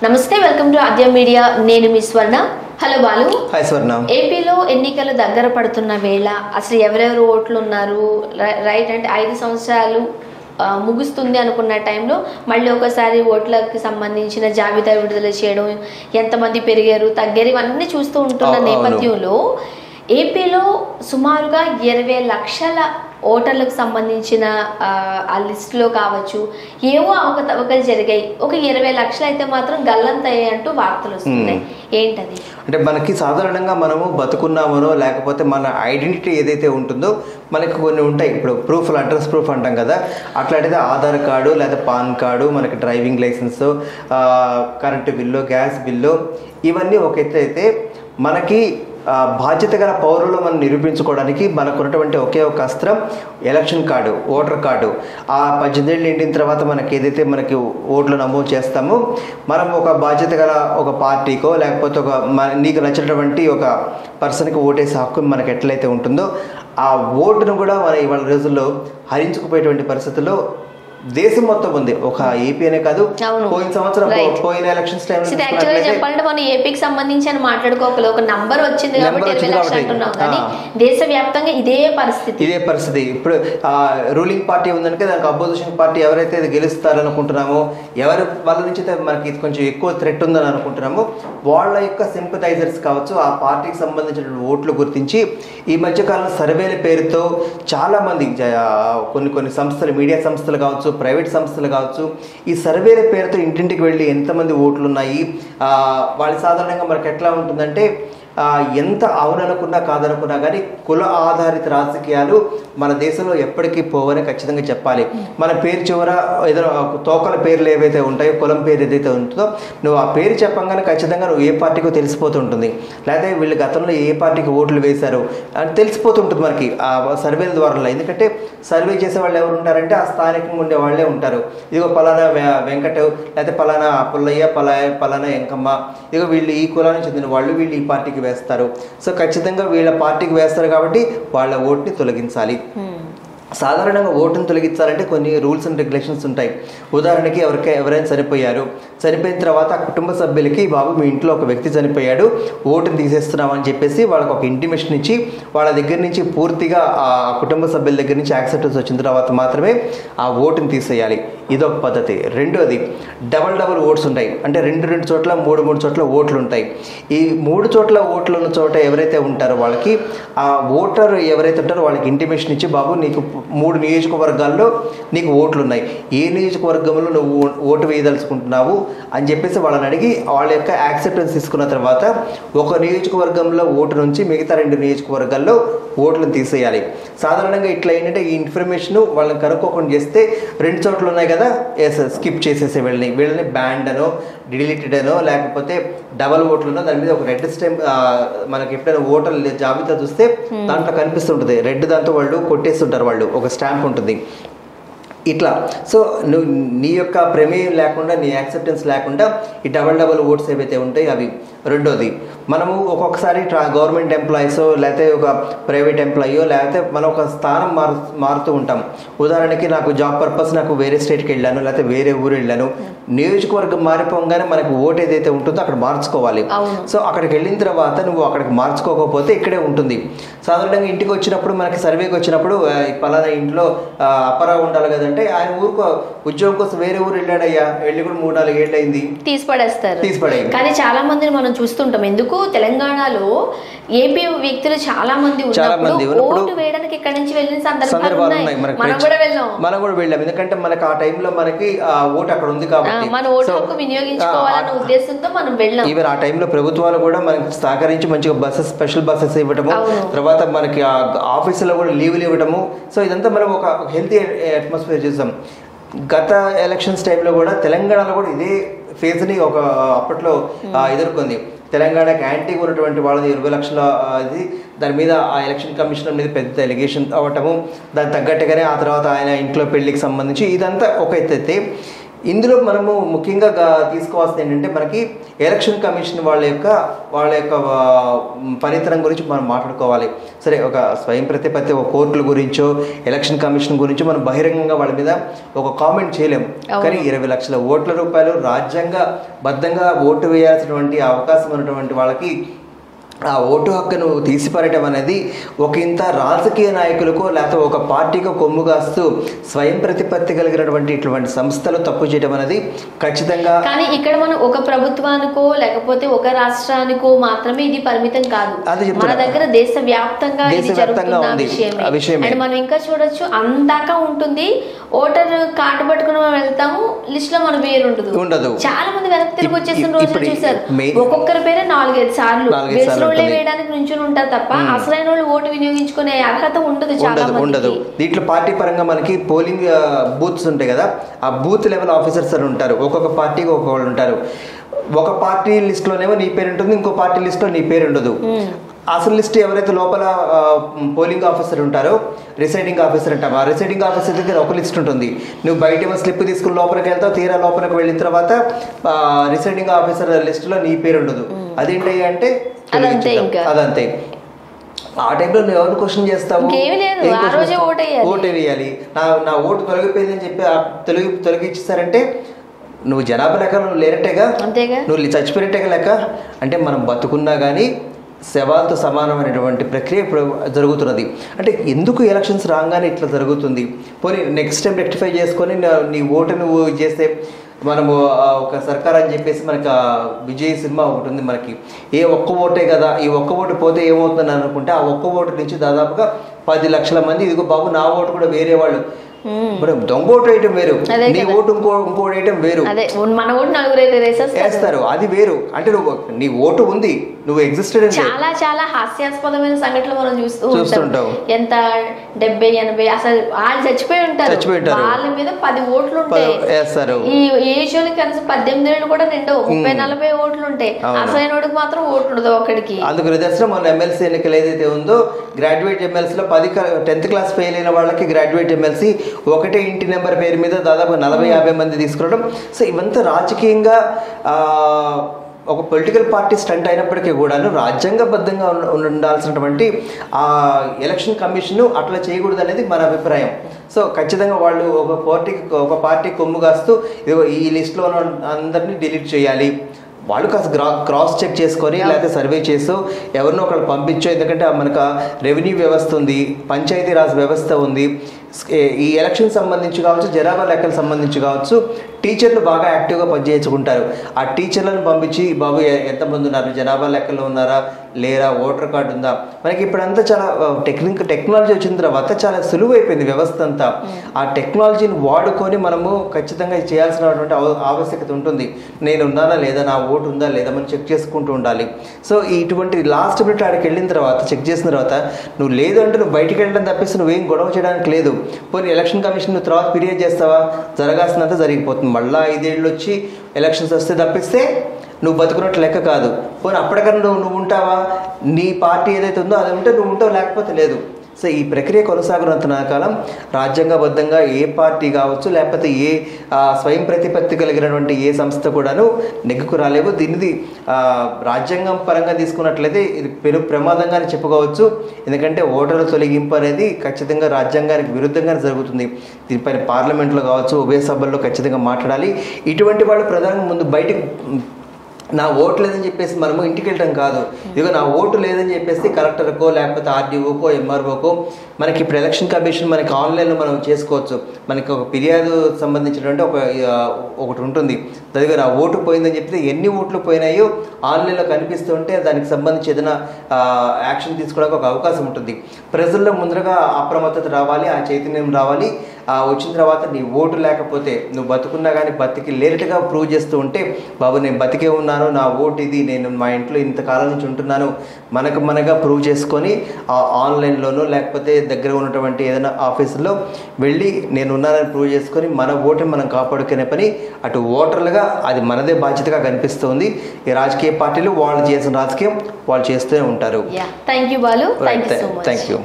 నమస్తే, welcome to Aadya media. నేను మీ స్వర్ణ. Hello Balu. Hi స్వర్ణ. ఏపీలో ఎన్నికలు దగ్గర పడుతున్న వేళ అసలు ఎవరెవరు ఓట్లు ఉన్నారు, రైట్ అంటే 5 సంవత్సరాలు ముగుస్తుంది అనుకున్న టైంలో మళ్ళీ ఒకసారి ఓట్లకి సంబంధించిన జాబితా విడుదల చేయడం, ఎంతమంది పెరిగారు తగ్గారు ఇవన్నీ చూస్తూ ఉంటున్న నేపథ్యంలో ఏపీలో సుమారుగా 20 లక్షల ఓటర్లకు సంబంధించిన ఆ లిస్టులో కావచ్చు ఏవో అవకతవకలు జరిగాయి. ఒక 20 లక్షలు అయితే మాత్రం గల్లంతయ్యాయి అంటూ వార్తలు వస్తున్నాయి. ఏంటది అంటే మనకి సాధారణంగా మనము బతుకున్నామనో లేకపోతే మన ఐడెంటిటీ ఏదైతే ఉంటుందో మనకి కొన్ని ఉంటాయి. ఇప్పుడు ప్రూఫ్లు, అడ్రస్ ప్రూఫ్ అంటాం కదా, అట్లాంటిది ఆధార్ కార్డు లేదా పాన్ కార్డు, మనకి driving licence, current bill, gas bill, ఇవన్నీ ఒక ఎత్తు అయితే మనకి బాధ్యత గల పౌరులు మనం నిరూపించుకోవడానికి మనకు ఉన్నటువంటి ఒకే ఒక అస్త్రం ఎలక్షన్ కార్డు, ఓటర్ కార్డు. ఆ 18 ఏళ్ళు నిండిన తర్వాత మనకి ఏదైతే మనకి ఓట్లు నమోదు చేస్తామో మనం ఒక బాధ్యత గల ఒక పార్టీకో లేకపోతే నీకు నచ్చినటువంటి ఒక పర్సన్కి ఓటేసే హక్కు మనకు ఎట్లయితే ఉంటుందో ఆ ఓటును కూడా మన ఇవాళ రోజుల్లో హరించుకుపోయేటువంటి పరిస్థితుల్లో దేశం మొత్తం ఉంది. ఒక ఏపీ అనే కాదు, పోయిన సంవత్సరం పోయిన ఎలక్షన్స్ చెప్పాలంటే మనం ఏపీకి సంబంధించి అని మాట్లాడుకోవాలి. ఒక నంబర్ వచ్చింది కాబట్టి దేశవ్యాప్తంగా ఇదే పరిస్థితి. ఇప్పుడు రూలింగ్ పార్టీ ఉందంటే దానికి అపోజిషన్ పార్టీ ఎవరైతే గెలుస్తారనుకుంటున్నామో, ఎవరి వాళ్ళ నుంచి మనకి కొంచెం ఎక్కువ థ్రెట్ ఉందని అనుకుంటున్నామో వాళ్ళ యొక్క సింపథైజర్స్ కావచ్చు, ఆ పార్టీకి సంబంధించిన ఓట్లు గుర్తించి ఈ మధ్యకాలంలో సర్వేల పేరుతో చాలామంది కొన్ని సంస్థలు, మీడియా సంస్థలు కావచ్చు, ప్రైవేట్ సంస్థలు కావచ్చు, ఈ సర్వేల పేరుతో ఇంటింటికి వెళ్ళి ఎంతమంది ఓట్లు ఉన్నాయి, వాళ్ళు సాధారణంగా మనకి ఎట్లా ఉంటుందంటే ఎంత అవుననుకున్నా కాదనుకున్నా కానీ కుల ఆధారిత రాజకీయాలు మన దేశంలో ఎప్పటికీ పోవని ఖచ్చితంగా చెప్పాలి. మన పేరు చివర ఏదైనా తోకల పేర్లు ఏవైతే ఉంటాయో, కులం పేరు ఏదైతే ఉంటుందో నువ్వు ఆ పేరు చెప్పంగానే ఖచ్చితంగా నువ్వు ఏ పార్టీకో తెలిసిపోతుంటుంది. లేకపోతే వీళ్ళు గతంలో ఏ పార్టీకి ఓట్లు వేశారు అని తెలిసిపోతుంటుంది మనకి ఆ సర్వేల ద్వారా. ఎందుకంటే సర్వే చేసే వాళ్ళు ఎవరు ఉంటారంటే ఆ స్థానికంగా ఉండే వాళ్ళే ఉంటారు. ఇదిగో పలానా వెంకట, లేకపోతే పలానా పుల్లయ్య, పలానా ఎంకమ్మ, ఇదిగో వీళ్ళు ఈ కులానికి చెందిన వాళ్ళు, వీళ్ళు ఈ పార్టీకి వేస్తారు. సో ఖచ్చితంగా వీళ్ళ పార్టీకి వేస్తారు కాబట్టి వాళ్ళ ఓటుని తొలగించాలి. సాధారణంగా ఓటును తొలగించాలంటే కొన్ని రూల్స్ అండ్ రెగ్యులేషన్స్ ఉంటాయి. ఉదాహరణకి ఎవరైనా చనిపోయిన తర్వాత ఆ కుటుంబ సభ్యులకి, బాబు మీ ఇంట్లో ఒక వ్యక్తి చనిపోయాడు, ఓటును తీసేస్తున్నామని చెప్పేసి వాళ్ళకి ఒక ఇంటిమేషన్ ఇచ్చి వాళ్ళ దగ్గర నుంచి పూర్తిగా ఆ కుటుంబ సభ్యుల దగ్గర నుంచి యాక్సెప్టెన్స్ వచ్చిన తర్వాత మాత్రమే ఆ ఓటుని తీసేయాలి. ఇదొక పద్ధతి. రెండోది డబల్ ఓట్స్ ఉంటాయి. అంటే రెండు చోట్ల 3 చోట్ల ఓట్లు ఉంటాయి. ఈ 3 చోట్ల ఓట్లు ఉన్న చోట ఎవరైతే ఉంటారో వాళ్ళకి ఆ ఓటర్ ఎవరైతే ఉంటారో వాళ్ళకి ఇంటిమేషన్ ఇచ్చి, బాబు నీకు 3 నియోజకవర్గాల్లో నీకు ఓట్లు ఉన్నాయి, ఏ నియోజకవర్గంలో నువ్వు ఓటు వేయదలుచుకుంటున్నావు అని చెప్పేసి వాళ్ళని అడిగి వాళ్ళ యొక్క యాక్సెప్టెన్స్ తీసుకున్న తర్వాత ఒక నియోజకవర్గంలో ఓటు నుంచి మిగతా 2 నియోజకవర్గాల్లో ఓట్లను తీసేయాలి. సాధారణంగా ఇట్లా ఏంటంటే ఈ ఇన్ఫర్మేషన్ వాళ్ళని కనుక్కోకుండా చేస్తే 2 చోట్ల ఉన్నాయి కదా, స్కిప్ చేసేసే వీళ్ళని బ్యాండ్ అనో, డిలీటెడ్ అనో, లేకపోతే డబల్ ఓట్లనో దాని మీద ఒక రెడ్ స్టాంప్, మనకి ఎప్పుడైనా ఓటర్ల జాబితా చూస్తే దాంట్లో కనిపిస్తుంటుంది రెడ్, దాంతో వాళ్ళు కొట్టేస్తుంటారు, వాళ్ళు ఒక స్టాంప్ ఉంటుంది ఇట్లా. సో నువ్వు నీ యొక్క ప్రమేయం లేకుండా, నీ యాక్సెప్టెన్స్ లేకుండా ఈ డబల్ ఓట్స్ ఏవైతే ఉంటాయి అవి. రెండోది, మనము ఒక్కొక్కసారి గవర్నమెంట్ ఎంప్లాయీసో లేకపోతే ఒక ప్రైవేట్ ఎంప్లాయో లేకపోతే మనం ఒక స్థానం మారుతూ ఉంటాం. ఉదాహరణకి నాకు జాబ్ పర్పస్ నాకు వేరే స్టేట్కి వెళ్ళాను, లేకపోతే వేరే ఊరు వెళ్ళాను, నియోజకవర్గం మారిపోగానే మనకు ఓటు ఏదైతే ఉంటుందో అక్కడ మార్చుకోవాలి. సో అక్కడికి వెళ్ళిన తర్వాత నువ్వు అక్కడికి మార్చుకోకపోతే ఇక్కడే ఉంటుంది. సాధారణంగా ఇంటికి వచ్చినప్పుడు, మనకి సర్వేకి వచ్చినప్పుడు పలానా ఇంట్లో అప్పారావు ఉండాలి కదంటే ఆయన ఊరుకో ఉద్యోగం కోసం వేరే ఊరు వెళ్ళాడయ్యా, వెళ్ళి కూడా 3-4 ఏళ్ళు అయింది, తీసిపడేస్తారు. కానీ చాలా మందిని మనం చూస్తుంటాం. ఎందుకు తెలంగాణలో ఏపీ వ్యక్తులు చాలా మంది ఓటు వేయడానికి ఇక్కడ నుంచి వెళ్ళిన సందర్భాలు ఉన్నాయి. మనం కూడా వెళ్ళాం. ఎందుకంటే మనకి ఆ టైంలో మనకి ఓటు అక్కడ ఉంది కాబట్టి మన ఓటు హక్కు వినియోగించుకోవాలన్న ఉద్దేశంతో మనం వెళ్ళాం. ఈవెన్ ఆ టైంలో ప్రభుత్వాలు కూడా మనకి సహకరించి మంచిగా స్పెషల్ బస్సెస్ ఇవ్వటము, తర్వాత మనకి ఆఫీసులో కూడా లీవులు ఇవ్వటము. సో ఇదంతా మనం ఒక హెల్తీ అట్మాస్ఫియర్ చూసాం. గత ఎలక్షన్స్ టైంలో కూడా తెలంగాణలో కూడా ఇదే ఫేజ్ని అప్పట్లో ఎదుర్కొంది. తెలంగాణకి యాంటీగా ఉన్నటువంటి వాళ్ళది 20 లక్షల ఇది, దాని మీద ఆ ఎలక్షన్ కమిషనర్ మీద పెద్ద ఎలిగేషన్ అవ్వటము, దానికి తగ్గట్టుగానే ఆ తర్వాత ఆయన ఇంట్లో పెళ్లికి సంబంధించి ఇదంతా ఒక ఎత్తైతే ఇందులో మనము ముఖ్యంగా తీసుకోవాల్సింది ఏంటంటే మనకి ఎలక్షన్ కమిషన్ వాళ్ళ యొక్క పనితనం గురించి మనం మాట్లాడుకోవాలి. సరే, ఒక స్వయం ప్రతిపత్తి ఒక కోర్టుల గురించో ఎలక్షన్ కమిషన్ గురించో మనం బహిరంగంగా వాళ్ళ మీద ఒక కామెంట్ చేయలేము. కానీ 20 లక్షల ఓట్ల రూపాయలు రాజ్యాంగబద్ధంగా ఓటు వేయాల్సినటువంటి అవకాశం ఉన్నటువంటి వాళ్ళకి ఆ ఓటు హక్కును తీసిపారటం అనేది ఒక ఇంత రాజకీయ నాయకులకు లేకపోతే ఒక పార్టీకి కొమ్ము కాస్తూ స్వయం ప్రతిపత్తి కలిగినటువంటి ఇటువంటి సంస్థలు తప్పు చేయడం అనేది ఖచ్చితంగా. కానీ ఇక్కడ మనం ఒక ప్రభుత్వానికో లేకపోతే ఒక రాష్ట్రానికో మాత్రమే ఇది పరిమితం కాదు. మన దగ్గర దేశవ్యాప్తంగా విషయమే. మనం ఇంకా చూడొచ్చు, అందాక ఉంటుంది. ఓటర్ కార్డు పట్టుకుని మనం వెళ్తాము, లిస్ట్ లో మన పేరు ఉండదు. చాలా మంది వెనక్కి తిరిగి వచ్చేసిన రోజులు చూసారు. ఒక్కొక్కరి పేరే 4-5 సార్లు వేయడానికి నుంచుని ఉంటారు తప్ప అసలైన వాళ్ళు ఓటు వినియోగించుకునే అర్హత ఉండదు. దీంట్లో పార్టీ పరంగా మనకి పోలింగ్ బూత్స్ ఉంటాయి కదా, ఆ బూత్ లెవెల్ ఆఫీసర్స్ అని ఉంటారు. ఒక్కొక్క పార్టీకి ఒక్కొక్కళ్ళు ఉంటారు. ఒక పార్టీ లిస్ట్ లోనేమో నీ పేరు ఉంటుంది, ఇంకో పార్టీ లిస్ట్ లో నీ పేరు ఉండదు. అసలు లిస్ట్ ఎవరైతే లోపల పోలింగ్ ఆఫీసర్ ఉంటారో రిసైడింగ్ ఆఫీసర్ అంటాం, ఆ రిసైడింగ్ ఆఫీసర్ దగ్గర ఒక లిస్ట్ ఉంటుంది. నువ్వు బయట స్లిప్ తీసుకుని లోపలికి వెళ్తావు, తీరా లోపలికి వెళ్ళిన తర్వాత రిసైడింగ్ ఆఫీసర్ లిస్టులో నీ పేరు ఉండదు. అదేంటి అంటే అదంతే. ఆ టైంలో నువ్వు ఎవరు క్వశ్చన్ చేస్తావు? ఓటు వేయాలి. నా ఓటు తొలగిపోయిందని చెప్పి తొలగించేస్తారంటే నువ్వు జనాభా లెక్క నువ్వు లేనట్టేగా, నువ్వు చచ్చిపోయినట్టేగా లెక్క. అంటే మనం బతుకున్నా కానీ శవాలతో సమానమైనటువంటి ప్రక్రియ జరుగుతున్నది. అంటే ఎందుకు ఎలక్షన్స్ రాగానే ఇట్లా జరుగుతుంది? పోనీ నెక్స్ట్ టైం రెక్టిఫై చేసుకొని నీ ఓటు నువ్వు చేస్తే మనము ఒక సర్కార్ అని చెప్పేసి మనకి విజయ్ సినిమా ఒకటి ఉంది మనకి. ఒక్క ఓటే కదా, ఈ ఒక్క ఓటు పోతే ఏమవుతుందని అనుకుంటే ఆ ఒక్క ఓటు నుంచి దాదాపుగా 10 లక్షల మంది ఇదిగో బాబు నా ఓటు కూడా వేరే వాళ్ళు దొంగ ఓటు వేయటం వేరు, నీ ఓటు ఇంకోటి వేయటం వేరు, మన ఓటు నలుగురు వేస్తారు, అది వేరు. అంటే నువ్వు నీ ఓటు ఉంది, నువ్వు ఎగ్జిస్టెడ్. చాలా హాస్యాస్పదమైన సంఘటనలు మనం చూస్తుంటాం. ఎంత 70-80 అసలు వాళ్ళు చచ్చిపోయి ఉంటారు, వాళ్ళ మీద 10 ఓట్లు ఉంటాయి. ఈ ఏజ్ కనీసం 18 ఏళ్ళు కూడా నిండవు, 30-40 ఓట్లు ఉంటాయి. అసలైన ఓటుకు మాత్రం ఓట్లు ఉండదు ఒక్కడికి. అందుకు నిదర్శనం మన ఎమ్మెల్సీ ఎన్నికలు ఏదైతే ఉందో, గ్రాడ్యుయేట్ ఎమ్మెల్సీలో 10th క్లాస్ ఫెయిల్ అయిన వాళ్ళకి గ్రాడ్యుయేట్ ఎమ్మెల్సీ ఒకటే ఇంటి నెంబర్ పేరు మీద దాదాపు 40-50 మంది తీసుకురావడం. సో ఇవంతా రాజకీయంగా ఒక పొలిటికల్ పార్టీ స్టంట్ అయినప్పటికీ కూడాను రాజ్యాంగబద్ధంగా ఉండాల్సినటువంటి ఆ ఎలక్షన్ కమిషన్ అట్లా చేయకూడదు అనేది మన అభిప్రాయం. సో ఖచ్చితంగా వాళ్ళు ఒక పార్టీ కొమ్ము కాస్తూ ఈ లిస్ట్లో అందరినీ డిలీట్ చేయాలి. వాళ్ళు కాస్త క్రాస్ చెక్ చేసుకొని లేకపోతే సర్వే చేస్తూ ఎవరినో ఒకళ్ళు పంపించో. ఎందుకంటే మనకు రెవెన్యూ వ్యవస్థ ఉంది, పంచాయతీరాజ్ వ్యవస్థ ఉంది, ఈ ఎలక్షన్ సంబంధించి కావచ్చు, జనాభా లెక్కలు సంబంధించి కావచ్చు, టీచర్లు బాగా యాక్టివ్గా పనిచేయించుకుంటారు. ఆ టీచర్లను పంపించి బాబు ఎంతమంది ఉన్నారు, జనాభా లెక్కల్లో ఉన్నారా లేరా, ఓటర్ కార్డు ఉందా. మనకి ఇప్పుడంతా చాలా టెక్నాలజీ వచ్చిన తర్వాత చాలా సులువు అయిపోయింది వ్యవస్థ అంతా. ఆ టెక్నాలజీని వాడుకొని మనము ఖచ్చితంగా చేయాల్సినటువంటి ఆవశ్యకత ఉంటుంది. నేను ఉన్నానా లేదా, నా ఓటు ఉందా లేదా మనం చెక్ చేసుకుంటూ ఉండాలి. సో ఇటువంటి లాస్ట్ మినిట్ ఆడికి వెళ్ళిన తర్వాత చెక్ చేసిన తర్వాత నువ్వు లేదు అంటే నువ్వు బయటికి వెళ్ళడం తప్పిస్తే నువ్వేం గొడవ చేయడానికి లేదు. పోనీ ఎలక్షన్ కమిషన్ నువ్వు తర్వాత ఫిర్యాదు చేస్తావా, జరగాల్సినంత జరిగిపోతుంది. మళ్ళీ 5 ఏళ్ళు వచ్చి ఎలక్షన్స్ వస్తే తప్పిస్తే నువ్వు బతుకున్నట్టు లెక్క కాదు. పోనీ అప్పటికన్నా నువ్వు ఉంటావా, నీ పార్టీ ఏదైతే ఉందో అది ఉంటే నువ్వు ఉంటావు, లేకపోతే లేదు. సో ఈ ప్రక్రియ కొనసాగుతున్న కాలం రాజ్యాంగబద్ధంగా ఏ పార్టీ కావచ్చు లేకపోతే ఏ స్వయం ప్రతిపత్తి కలిగినటువంటి ఏ సంస్థ కూడాను నెగ్గుకు రాలేవు. దీనిది రాజ్యాంగం పరంగా తీసుకున్నట్లయితే ఇది పెను ప్రమాదంగానే చెప్పుకోవచ్చు. ఎందుకంటే ఓటర్ల తొలగింపు అనేది ఖచ్చితంగా రాజ్యాంగానికి విరుద్ధంగానే జరుగుతుంది. దీనిపైన పార్లమెంట్లో కావచ్చు, ఉభయ సభల్లో ఖచ్చితంగా మాట్లాడాలి. ఇటువంటి వాళ్ళు ప్రధానంగా ముందు బయటకు నా ఓటు లేదని చెప్పేసి మనము ఇంటికి వెళ్ళటం కాదు. ఇదిగో నా ఓటు లేదని చెప్పేసి కలెక్టర్కో లేకపోతే ఆర్డీఓకో ఎంఆర్ఓకో మనకి ఇప్పుడు ఎలక్షన్ కమిషన్ మనకి ఆన్లైన్లో మనం చేసుకోవచ్చు. మనకి ఒక ఫిర్యాదు సంబంధించినటువంటి ఒకటి ఉంటుంది. అదిగో నా ఓటు పోయిందని చెప్తే ఎన్ని ఓట్లు పోయినాయో ఆన్లైన్లో కనిపిస్తూ ఉంటే దానికి సంబంధించి ఏదైనా యాక్షన్ తీసుకోవడానికి ఒక అవకాశం ఉంటుంది. ప్రజల్లో ముందరగా అప్రమత్తత రావాలి, ఆ చైతన్యం రావాలి. వచ్చిన తర్వాత నీ ఓటు లేకపోతే నువ్వు బతుకున్నా కానీ బతికి లేనట్టుగా ప్రూవ్ చేస్తూ ఉంటే బాబు నేను బతికే ఉన్నాను, నా ఓటు ఇది, నేను మా ఇంట్లో ఇంతకాలం నుంచి ఉంటున్నాను మనగా ప్రూవ్ చేసుకొని ఆన్లైన్లోనూ లేకపోతే దగ్గర ఉన్నటువంటి ఏదైనా ఆఫీసులో వెళ్ళి నేను ఉన్నానని ప్రూవ్ చేసుకొని మన ఓటుని మనం కాపాడుకునే పని అటు ఓటర్లుగా అది మనదే బాధ్యతగా కనిపిస్తుంది. ఈ రాజకీయ పార్టీలు వాళ్ళు చేసిన రాజకీయం వాళ్ళు చేస్తూనే ఉంటారు. Thank you Balu. Thank you.